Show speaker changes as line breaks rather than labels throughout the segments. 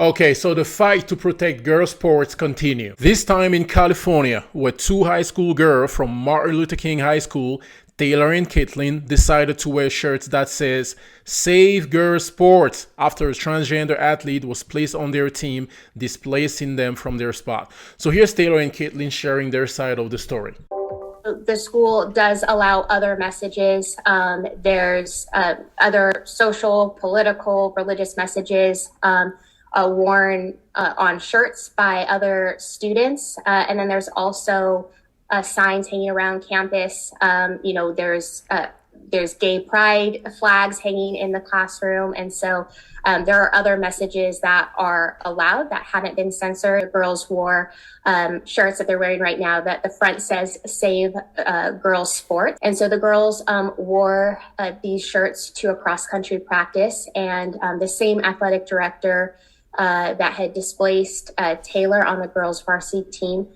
Okay, so the fight to protect girls' sports continue. This time in California, where two high school girls from Martin Luther King High School, Taylor and Caitlin, decided to wear shirts that says "Save Girls Sports" after a transgender athlete was placed on their team, displacing them from their spot. So here's Taylor and Caitlin sharing their side of the story.
The school does allow other messages. There's other social, political, religious messages worn on shirts by other students. And then there's also signs hanging around campus. There's gay pride flags hanging in the classroom. And so there are other messages that are allowed that haven't been censored. The girls wore shirts that they're wearing right now that the front says "Save Girls Sport." And so the girls wore these shirts to a cross-country practice. And the same athletic director that had displaced Taylor on the girls' varsity team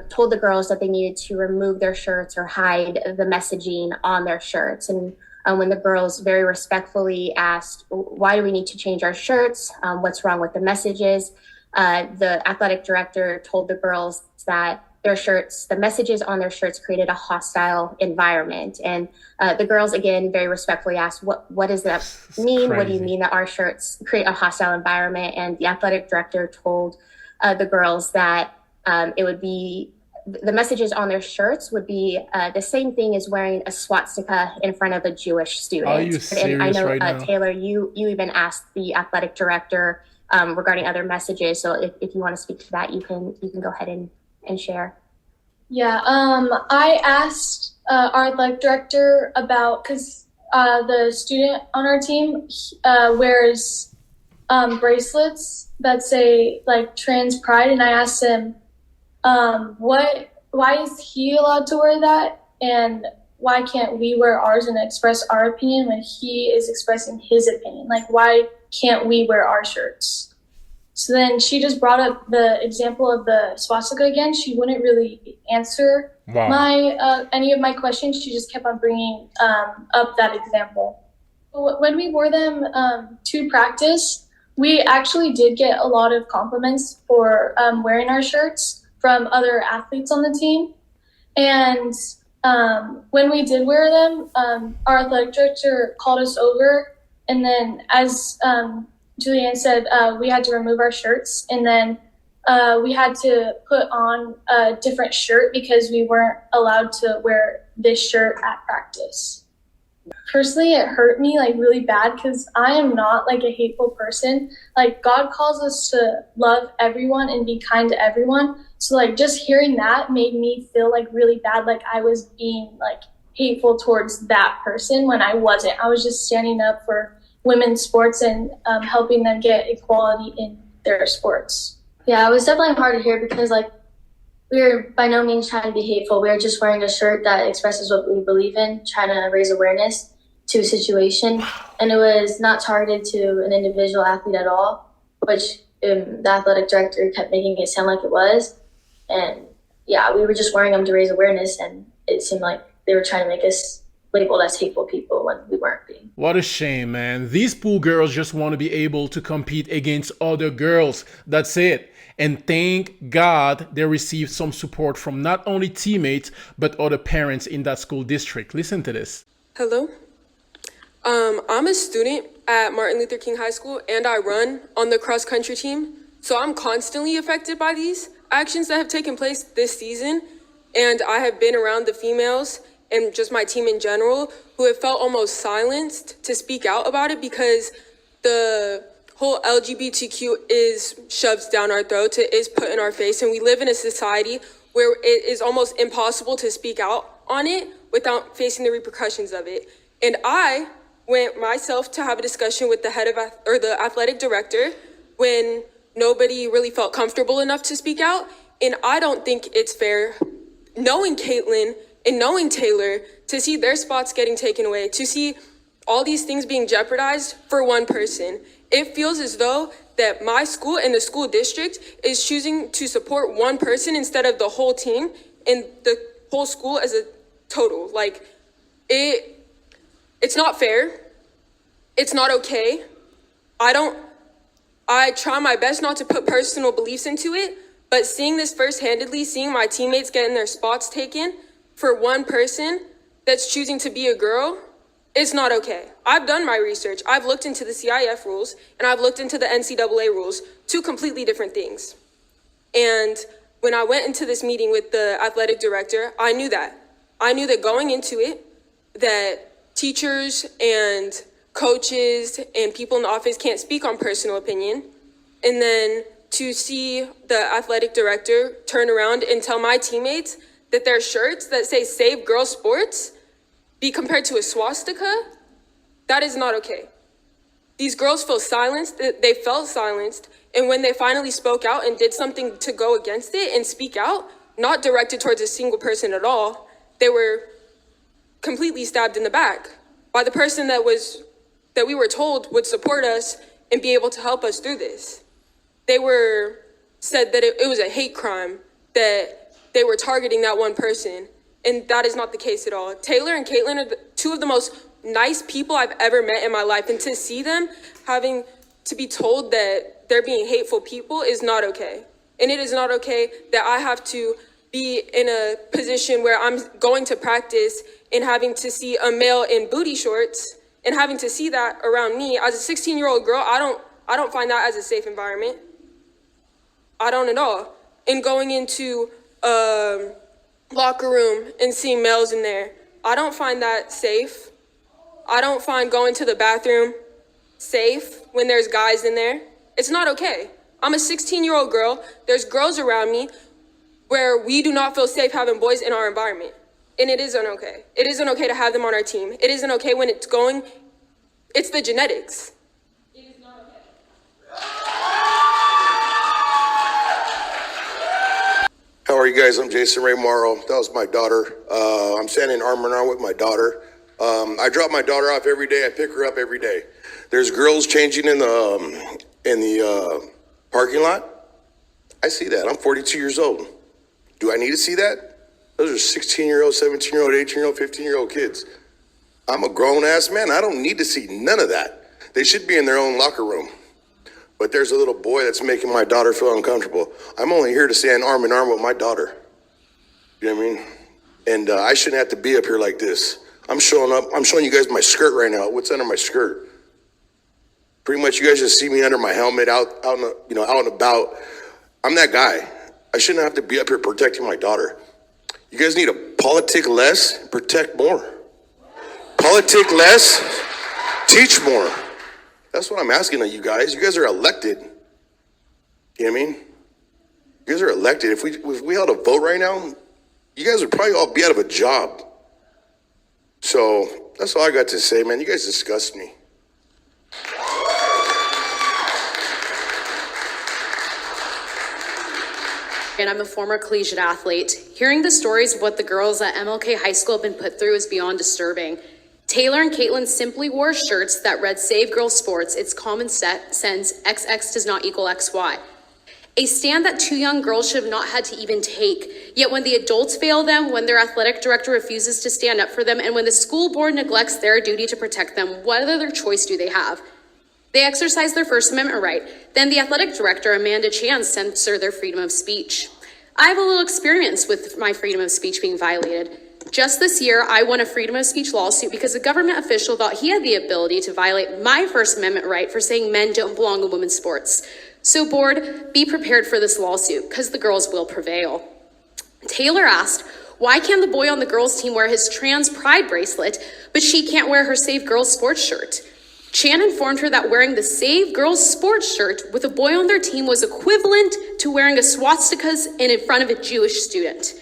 told the girls that they needed to remove their shirts or hide the messaging on their shirts. And when the girls very respectfully asked, "Why do we need to change our shirts? What's wrong with the messages?" The athletic director told the girls that their shirts, the messages on their shirts created a hostile environment. And the girls, again, very respectfully asked, what does that mean? What do you mean that our shirts create a hostile environment? And the athletic director told the girls that it would be, the messages on their shirts would be the same thing as wearing a swastika in front of a Jewish student.
Are you serious?
And I know,
right now?
Taylor, you even asked the athletic director regarding other messages. So if you want to speak to that, you can go ahead and share.
Yeah, I asked our athletic director about, because the student on our team wears bracelets that say like trans pride, and I asked him why is he allowed to wear that, and why can't we wear ours and express our opinion when he is expressing his opinion? Like, why can't we wear our shirts? So then she just brought up the example of the swastika again. She wouldn't really answer my any of my questions. She just kept on bringing up that example. When we wore them to practice, we actually did get a lot of compliments for wearing our shirts from other athletes on the team. And when we did wear them, our athletic director called us over, and then as Julianne said, we had to remove our shirts, and then we had to put on a different shirt because we weren't allowed to wear this shirt at practice. Personally, it hurt me like really bad because I am not like a hateful person. Like, God calls us to love everyone and be kind to everyone. So like just hearing that made me feel like really bad, like I was being like hateful towards that person when I wasn't. I was just standing up for women's sports and helping them get equality in their sports.
Yeah, it was definitely hard to hear because like we were by no means trying to be hateful. We were just wearing a shirt that expresses what we believe in, trying to raise awareness to a situation. And it was not targeted to an individual athlete at all, which the athletic director kept making it sound like it was. And yeah, we were just wearing them to raise awareness, and it seemed like they were trying to make us labeled as hateful people when we weren't being.
What a shame, man. These poor girls just want to be able to compete against other girls. That's it. And thank God they received some support from not only teammates, but other parents in that school district. Listen to this.
Hello. I'm a student at Martin Luther King High School, and I run on the cross-country team. So I'm constantly affected by these actions that have taken place this season. And I have been around the females and just my team in general, who have felt almost silenced to speak out about it because the whole LGBTQ is shoved down our throats, it is put in our face, and we live in a society where it is almost impossible to speak out on it without facing the repercussions of it. And I went myself to have a discussion with the head of, or the athletic director, when nobody really felt comfortable enough to speak out. And I don't think it's fair, knowing Caitlin and knowing Taylor, to see their spots getting taken away, to see all these things being jeopardized for one person. It feels as though that my school and the school district is choosing to support one person instead of the whole team and the whole school as a total. Like, it's not fair. It's not okay. I try my best not to put personal beliefs into it, but seeing this first-handedly, seeing my teammates getting their spots taken for one person that's choosing to be a girl, it's not okay. I've done my research. I've looked into the CIF rules and I've looked into the NCAA rules, two completely different things. And when I went into this meeting with the athletic director, I knew that. I knew that going into it, that teachers and coaches and people in the office can't speak on personal opinion. And then to see the athletic director turn around and tell my teammates that their shirts that say Save Girls Sports be compared to a swastika, that is not okay. These girls feel silenced, they felt silenced, and when they finally spoke out and did something to go against it and speak out, not directed towards a single person at all, they were completely stabbed in the back by the person that we were told would support us and be able to help us through this. They were said that it was a hate crime, that they were targeting that one person, and that is not the case at all. Taylor and Caitlin are two of the most nice people I've ever met in my life, and to see them having to be told that they're being hateful people is not okay. And it is not okay that I have to be in a position where I'm going to practice and having to see a male in booty shorts and having to see that around me. As a 16-year-old girl, I don't find that as a safe environment. I don't at all. And going into locker room and seeing males in there, I don't find that safe. I don't find going to the bathroom safe when there's guys in there. It's not okay. I'm a 16-year-old girl. There's girls around me where we do not feel safe having boys in our environment. And it isn't okay. It isn't okay to have them on our team. It isn't okay when it's the genetics. It is not okay.
How are you guys? I'm Jason Ray Morrow. That was my daughter. I'm standing arm in arm with my daughter. I drop my daughter off every day. I pick her up every day. There's girls changing in the parking lot. I see that. I'm 42 years old. Do I need to see that? Those are 16-year-old, 17-year-old, 18-year-old, 15-year-old kids. I'm a grown-ass man. I don't need to see none of that. They should be in their own locker room. But there's a little boy that's making my daughter feel uncomfortable. I'm only here to stand arm in arm with my daughter. You know what I mean? And I shouldn't have to be up here like this. I'm showing you guys my skirt right now. What's under my skirt? Pretty much you guys just see me under my helmet out and about. I'm that guy. I shouldn't have to be up here protecting my daughter. You guys need to politic less, protect more. Politic less, teach more. That's what I'm asking of you guys. You guys are elected. You know what I mean? You guys are elected. If we held a vote right now, you guys would probably all be out of a job. So that's all I got to say, man. You guys disgust me.
And I'm a former collegiate athlete. Hearing the stories of what the girls at MLK High School have been put through is beyond disturbing. Taylor and Caitlin simply wore shirts that read Save Girls Sports. It's common sense, XX does not equal XY. A stand that two young girls should have not had to even take. Yet when the adults fail them, when their athletic director refuses to stand up for them, and when the school board neglects their duty to protect them, what other choice do they have? They exercise their First Amendment right. Then the athletic director, Amanda Chan, censor their freedom of speech. I have a little experience with my freedom of speech being violated. Just this year, I won a freedom of speech lawsuit because a government official thought he had the ability to violate my First Amendment right for saying men don't belong in women's sports. So board, be prepared for this lawsuit because the girls will prevail. Taylor asked, why can't the boy on the girls team wear his trans pride bracelet, but she can't wear her Save Girls Sports shirt? Chan informed her that wearing the Save Girls Sports shirt with a boy on their team was equivalent to wearing a swastikas in front of a Jewish student.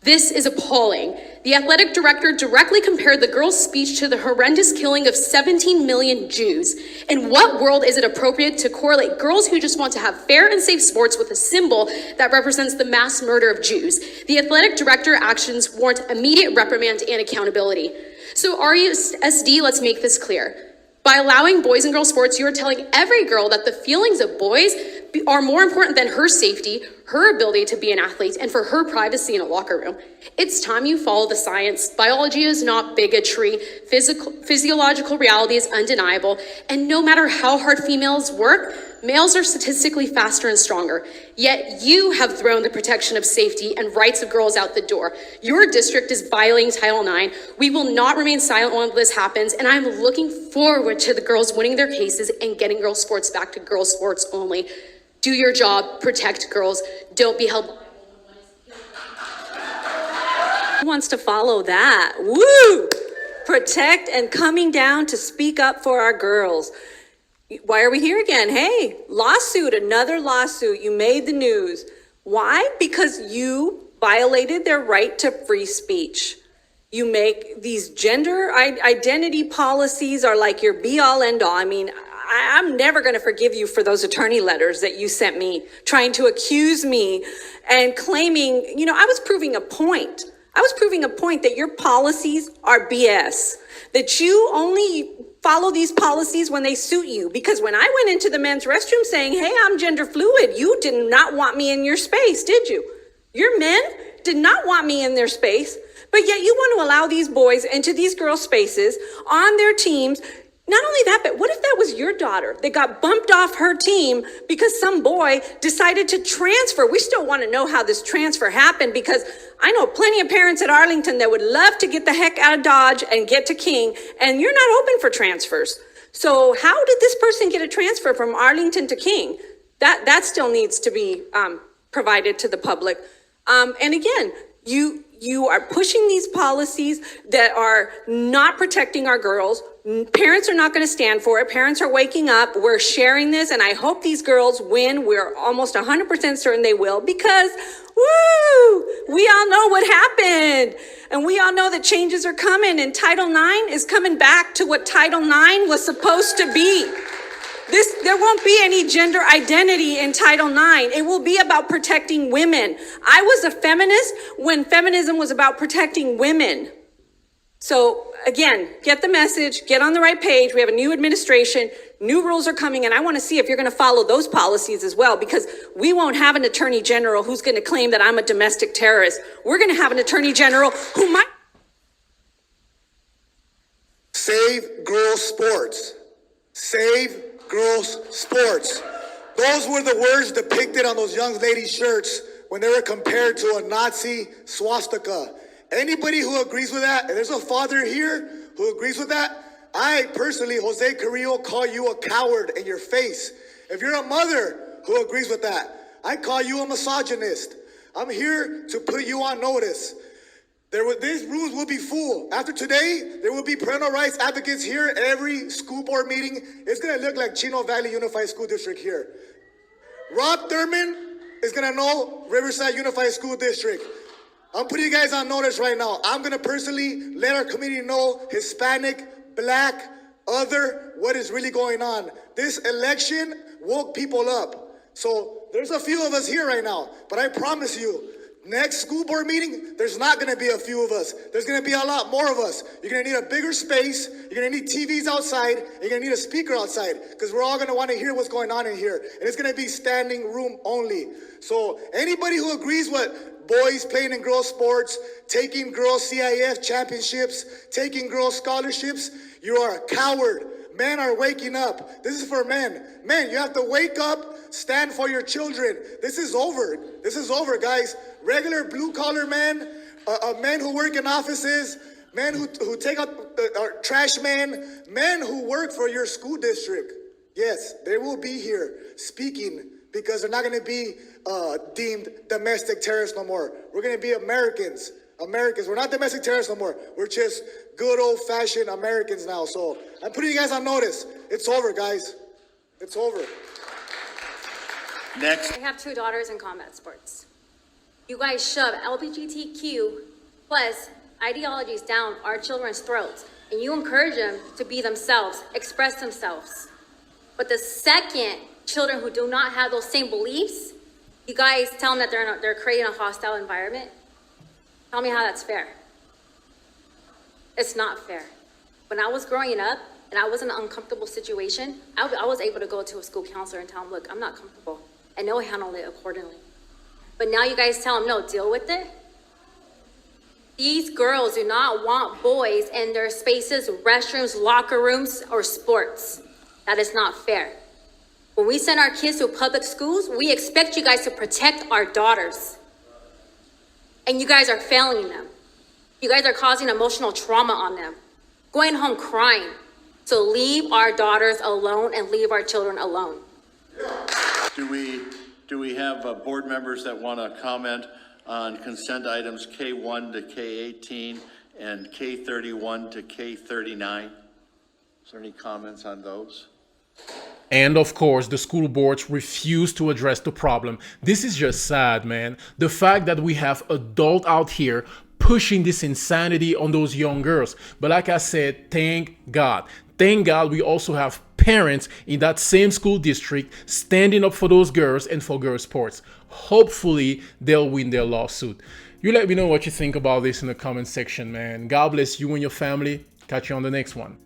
This is appalling. The athletic director directly compared the girls' speech to the horrendous killing of 17 million Jews. In what world is it appropriate to correlate girls who just want to have fair and safe sports with a symbol that represents the mass murder of Jews? The athletic director actions warrant immediate reprimand and accountability. So RUSD, let's make this clear. By allowing boys and girls sports, you are telling every girl that the feelings of boys are more important than her safety, her ability to be an athlete, and for her privacy in a locker room. It's time you follow the science. Biology is not bigotry. Physiological reality is undeniable. And no matter how hard females work, Males are statistically faster and stronger, yet you have thrown the protection of safety and rights of girls out the door. Your district is violating Title IX. We will not remain silent while this happens, and I'm looking forward to the girls winning their cases and getting girls' sports back to girls' sports only. Do your job, protect girls, don't be held.
Who wants to follow that? Woo! Protect and coming down to speak up for our girls. Why are we here again? Hey, lawsuit, another lawsuit. You made the news. Why? Because you violated their right to free speech. You make these gender identity policies are like your be all end all. I mean, I'm never going to forgive you for those attorney letters that you sent me trying to accuse me and claiming, I was proving a point. I was proving a point that your policies are BS, that you only follow these policies when they suit you. Because when I went into the men's restroom saying, hey, I'm gender fluid, you did not want me in your space, did you? Your men did not want me in their space, but yet you want to allow these boys into these girls' spaces on their teams. Not only that, but what if that was your daughter that got bumped off her team because some boy decided to transfer? We still want to know how this transfer happened, because I know plenty of parents at Arlington that would love to get the heck out of Dodge and get to King, and you're not open for transfers. So how did this person get a transfer from Arlington to King? That still needs to be provided to the public. And again, you are pushing these policies that are not protecting our girls. Parents are not going to stand for it. Parents are waking up. We're sharing this, and I hope these girls win. We're almost 100% certain they will, because, woo, we all know what happened. And we all know that changes are coming, and Title IX is coming back to what Title IX was supposed to be. There won't be any gender identity in Title IX. It will be about protecting women. I was a feminist when feminism was about protecting women. So again, get the message, get on the right page. We have a new administration, new rules are coming, and I want to see if you're going to follow those policies as well, because we won't have an attorney general who's going to claim that I'm a domestic terrorist. We're going to have an attorney general who might.
Save girls' sports. Save girls' sports. Those were the words depicted on those young ladies' shirts when they were compared to a Nazi swastika. Anybody who agrees with that, and there's a father here who agrees with that, I personally, Jose Carrillo, call you a coward in your face. If you're a mother who agrees with that, I call you a misogynist. I'm here to put you on notice. These rules will be full. After today, there will be parental rights advocates here. Every school board meeting, it's going to look like Chino Valley Unified School District here. Rob Thurman is going to know Riverside Unified School District. I'm putting you guys on notice right now. I'm going to personally let our community know, Hispanic, Black, other, what is really going on. This election woke people up. So there's a few of us here right now, but I promise you, next school board meeting, there's not going to be a few of us. There's going to be a lot more of us. You're going to need a bigger space. You're going to need TVs outside. And you're going to need a speaker outside, because we're all going to want to hear what's going on in here. And it's going to be standing room only. So anybody who agrees with boys playing in girls' sports, taking girls' CIF championships, taking girls' scholarships, you are a coward. Men are waking up. This is for men. Men, you have to wake up, stand for your children. This is over. This is over, guys. Regular blue-collar men, men who work in offices, men who take out trash men who work for your school district. Yes, they will be here speaking, because they're not going to be deemed domestic terrorists no more. We're going to be Americans. We're not domestic terrorists no more. We're just good old-fashioned Americans now. So I'm putting you guys on notice. It's over, guys. It's over.
Next.
I have 2 daughters in combat sports. You guys shove LGBTQ plus ideologies down our children's throats, and you encourage them to be themselves, express themselves. But the second children who do not have those same beliefs, you guys tell them that they're creating a hostile environment. Tell me how that's fair. It's not fair. When I was growing up and I was in an uncomfortable situation, I was able to go to a school counselor and tell them, look, I'm not comfortable, and they'll handle it accordingly. But now you guys tell them, no, deal with it. These girls do not want boys in their spaces, restrooms, locker rooms, or sports. That is not fair. When we send our kids to public schools, we expect you guys to protect our daughters. And you guys are failing them. You guys are causing emotional trauma on them, going home crying. So leave our daughters alone and leave our children alone.
Do we have board members that want to comment on consent items K1 to K18 and K31 to K39? Is there any comments on those?
And of course, the school boards refuse to address the problem. This is just sad, man. The fact that we have adults out here pushing this insanity on those young girls. But like I said, thank God. Thank God we also have parents in that same school district standing up for those girls and for girls' sports. Hopefully, they'll win their lawsuit. You let me know what you think about this in the comment section, man. God bless you and your family. Catch you on the next one.